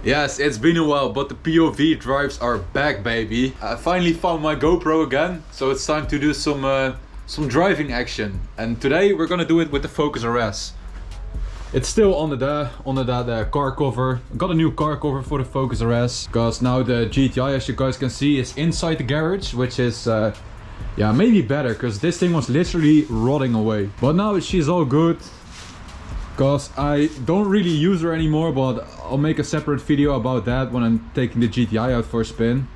Yes, it's been a while, but the POV drives are back, baby. I finally found my GoPro again, so it's time to do some driving action. And today we're gonna do it with the Focus RS. It's still under that car cover. I got a new car cover for the Focus RS, because now the GTI, as you guys can see, is inside the garage, which is yeah, maybe better, because this thing was literally rotting away. But now she's all good, because I don't really use her anymore, but I'll make a separate video about that when I'm taking the GTI out for a spin.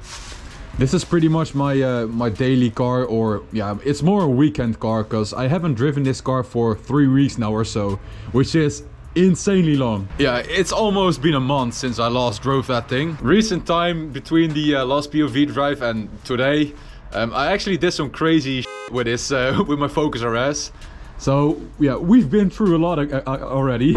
This is pretty much my my daily car, or yeah, it's more a weekend car, because I haven't driven this car for 3 weeks now or so, which is insanely long. Yeah, it's almost been a month since I last drove that thing. Recent time between the last POV drive and today, I actually did some crazy with this with my Focus RS. So yeah, we've been through a lot already,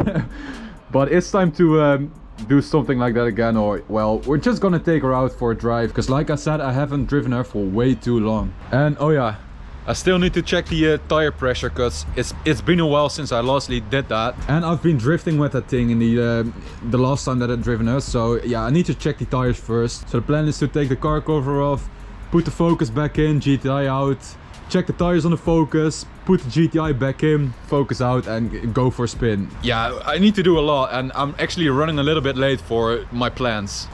but it's time to do something like that again. Or well, we're just gonna take her out for a drive, because like I said, I haven't driven her for way too long. And oh yeah, I still need to check the tire pressure, because it's been a while since I lastly did that, and I've been drifting with that thing in the last time that I've driven her. So yeah, I need to check the tires first. So the plan is to take the car cover off, put the Focus back in, GTI out, check the tires on the Focus, put the GTI back in, Focus out, and go for a spin. Yeah, I need to do a lot, and I'm actually running a little bit late for my plans.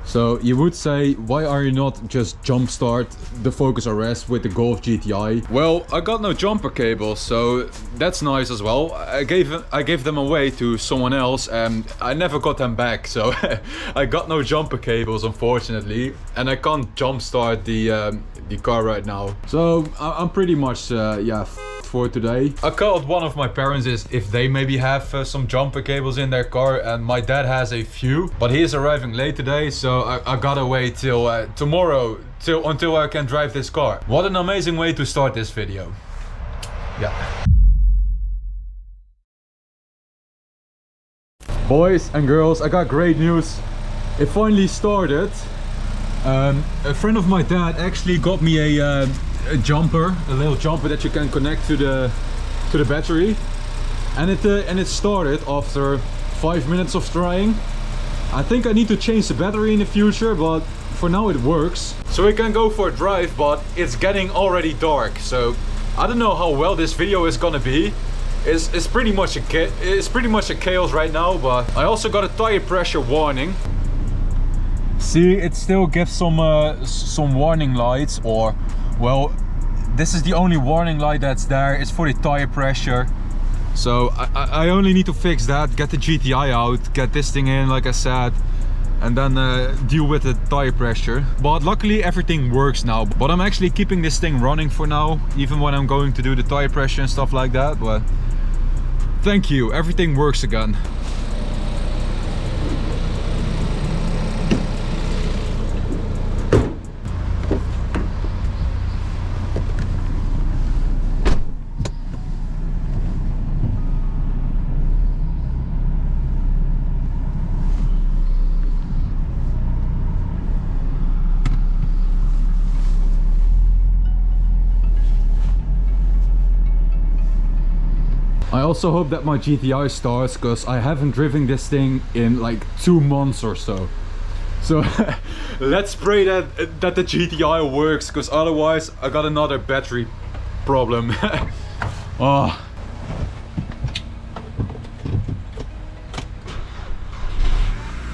So you would say, why are you not just jump start the Focus RS with the Golf GTI? Well, I got no jumper cables, so that's nice as well. I gave them away to someone else, and I never got them back. So I got no jumper cables, unfortunately, and I can't jump start the car right now. So I'm pretty much yeah, for today. I called one of my parents if they maybe have some jumper cables in their car, and my dad has a few, but he is arriving late today, so I gotta wait till tomorrow until I can drive this car. What an amazing way to start this video. Yeah. Boys and girls, I got great news. It finally started. A friend of my dad actually got me a jumper, a little jumper that you can connect to the battery, and it started after 5 minutes of trying. I think I need to change the battery in the future, but for now it works. So we can go for a drive, but it's getting already dark, so I don't know how well this video is gonna be. It's pretty much a chaos right now, but I also got a tire pressure warning. See, it still gives some warning lights, or well, this is the only warning light that's there. It's for the tire pressure. So I only need to fix that, get the GTI out, get this thing in like I said, and then deal with the tire pressure. But luckily everything works now. But I'm actually keeping this thing running for now, even when I'm going to do the tire pressure and stuff like that. But thank you, everything works again. I also hope that my GTI starts, because I haven't driven this thing in like 2 months or so. So let's pray that the GTI works, because otherwise I got another battery problem. Oh.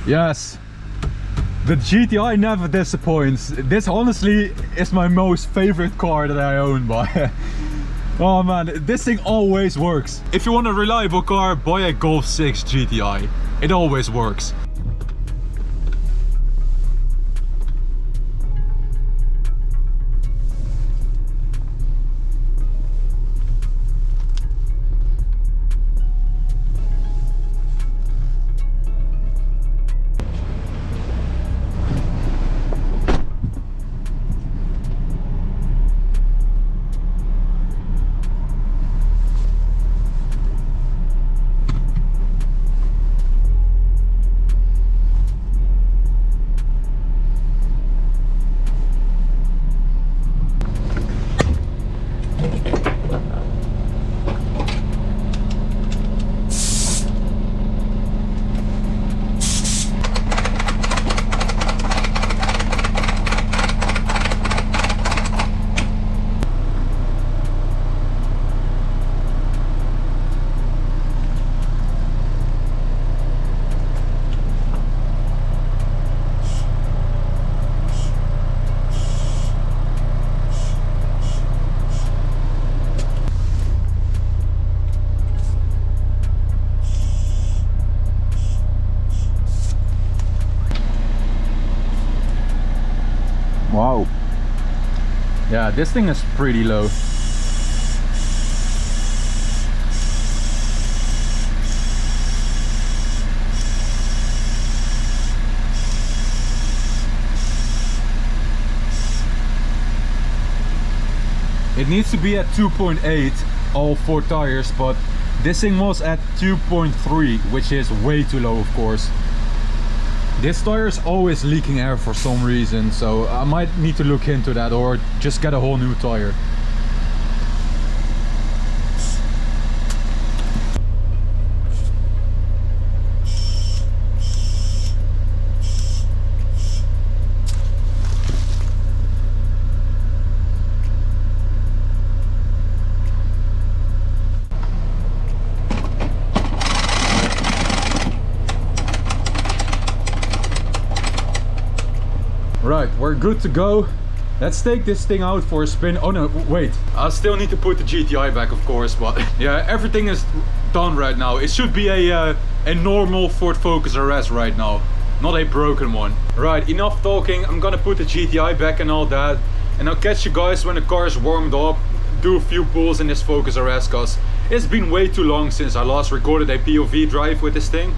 Yes. The GTI never disappoints. This honestly is my most favorite car that I own, but oh man, this thing always works. If you want a reliable car, buy a Golf 6 GTI. It always works. Wow. Yeah, this thing is pretty low. It needs to be at 2.8 all 4 tires, but this thing was at 2.3, which is way too low, of course. This tire is always leaking air for some reason, so I might need to look into that or just get a whole new tire. Right, we're good to go. Let's take this thing out for a spin. Oh no, wait. I still need to put the GTI back, of course, but yeah, everything is done right now. It should be a normal Ford Focus RS right now, not a broken one. Right, enough talking. I'm gonna put the GTI back and all that, and I'll catch you guys when the car is warmed up. Do a few pulls in this Focus RS, cause it's been way too long since I last recorded a POV drive with this thing.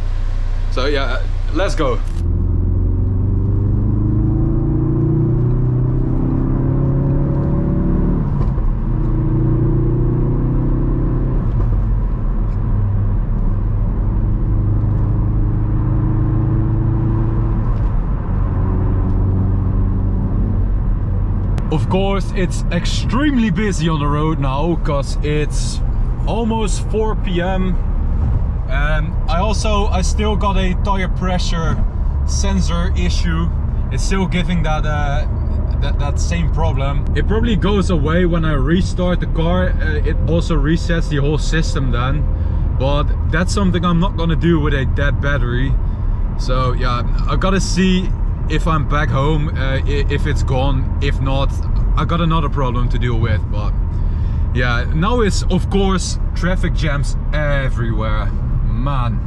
So yeah, let's go. Of course, it's extremely busy on the road now because it's almost 4 p.m. and I still got a tire pressure sensor issue. It's still giving that same problem. It probably goes away when I restart the car. It also resets the whole system then, but that's something I'm not gonna do with a dead battery. So yeah, I gotta see if I'm back home, if it's gone. If not, I got another problem to deal with. But yeah, now it's of course traffic jams everywhere, man.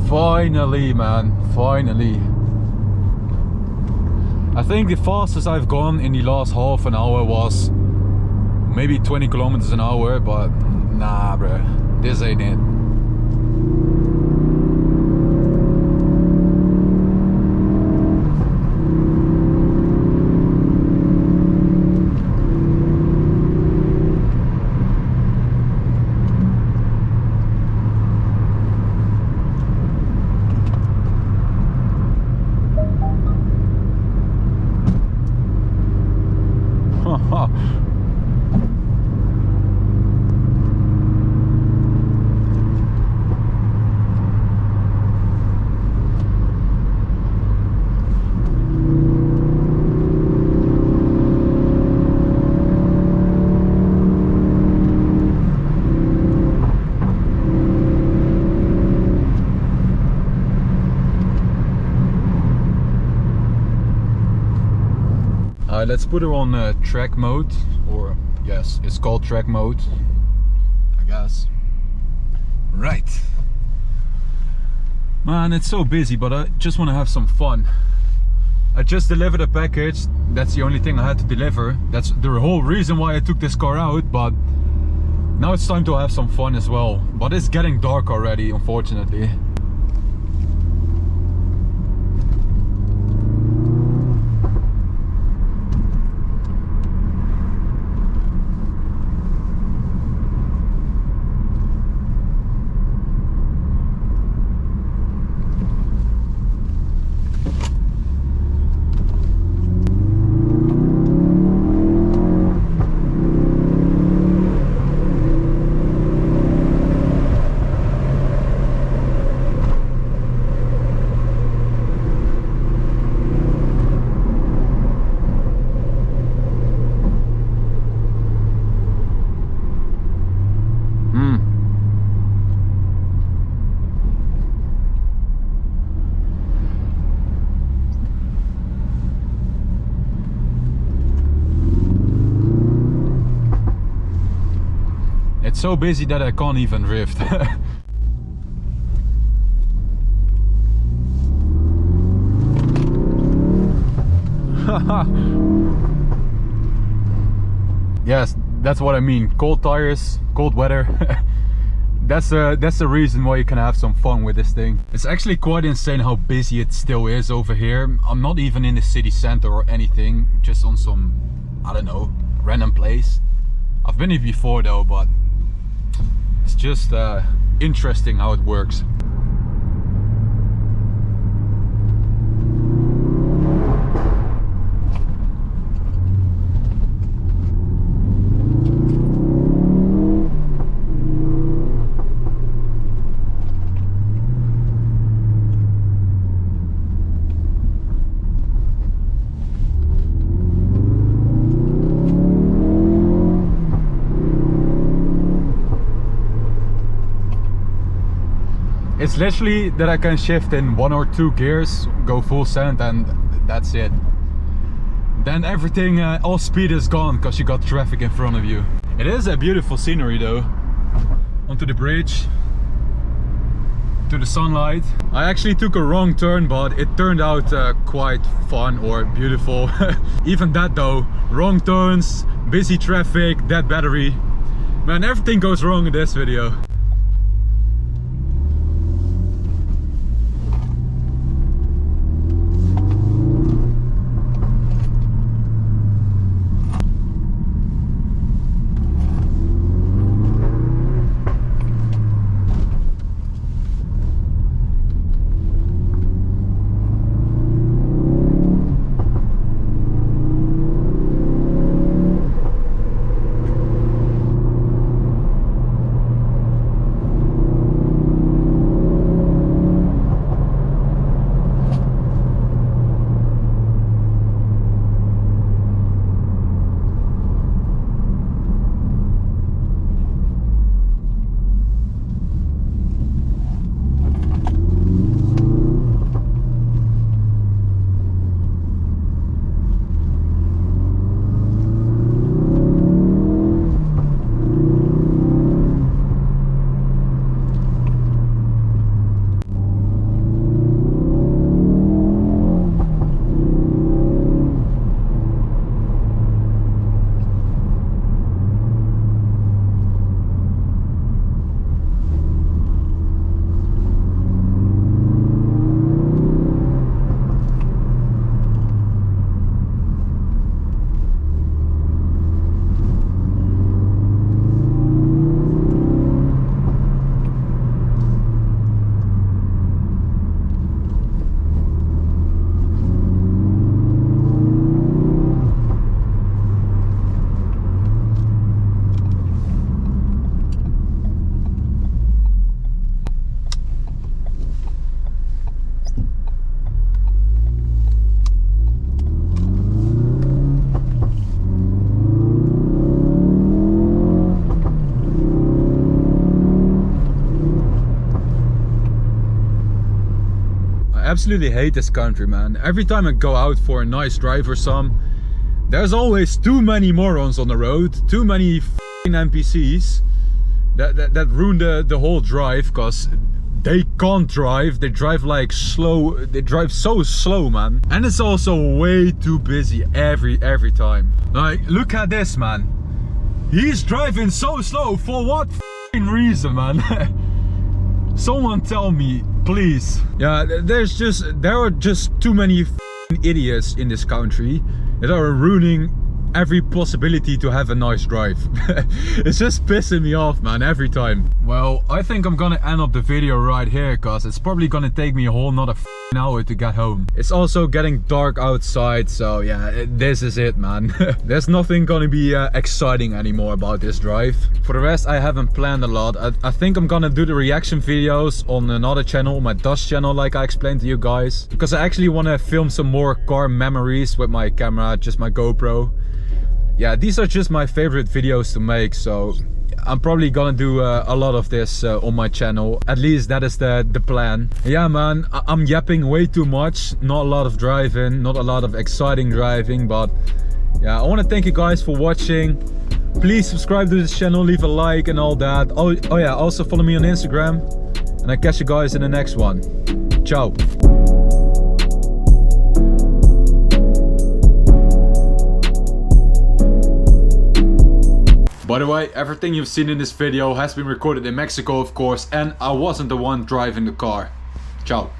Finally, man, finally. I think the fastest I've gone in the last half an hour was maybe 20 kilometers an hour, but nah, bro, this ain't it. Let's put her on track mode, or yes, it's called track mode, I guess. Right. Man, it's so busy, but I just want to have some fun. I just delivered a package. That's the only thing I had to deliver. That's the whole reason why I took this car out, but now it's time to have some fun as well. But it's getting dark already, unfortunately. It's so busy that I can't even drift. Yes, that's what I mean. Cold tires, cold weather. That's the reason why you can have some fun with this thing. It's actually quite insane how busy it still is over here. I'm not even in the city center or anything, just on some, I don't know, random place. I've been here before though, but it's just interesting how it works. It's literally that I can shift in 1 or 2 gears, go full send, and that's it. Then everything, all speed is gone because you got traffic in front of you. It is a beautiful scenery though. Onto the bridge, to the sunlight. I actually took a wrong turn, but it turned out quite fun or beautiful. Even that though, wrong turns, busy traffic, dead battery. Man, everything goes wrong in this video. absolutely hate this country, man. Every time I go out for a nice drive or some, There's always too many morons on the road, too many f***ing NPCs that ruin the whole drive, cause they can't drive. They drive like slow. They drive so slow, man. And it's also way too busy every time. Like, look at this, man. He's driving so slow. For what f***ing reason, man? Someone tell me, please. Yeah, there are just too many f***ing idiots in this country that are ruining every possibility to have a nice drive. It's just pissing me off, man, every time. Well, I think I'm gonna end up the video right here, cause it's probably gonna take me a whole nother hour to get home. It's also getting dark outside, so yeah, this is it, man. There's nothing gonna be exciting anymore about this drive. For the rest, I haven't planned a lot. I think I'm gonna do the reaction videos on another channel, my Dutch channel, like I explained to you guys, because I actually want to film some more car memories with my camera, just my GoPro. Yeah, these are just my favorite videos to make, so I'm probably gonna do a lot of this on my channel. At least that is the plan. Yeah, man, I'm yapping way too much. Not a lot of driving, not a lot of exciting driving, but yeah, I want to thank you guys for watching. Please subscribe to this channel, leave a like and all that. Oh yeah, also follow me on Instagram, and I'll catch you guys in the next one. Ciao. By the way, everything you've seen in this video has been recorded in Mexico, of course, and I wasn't the one driving the car. Ciao.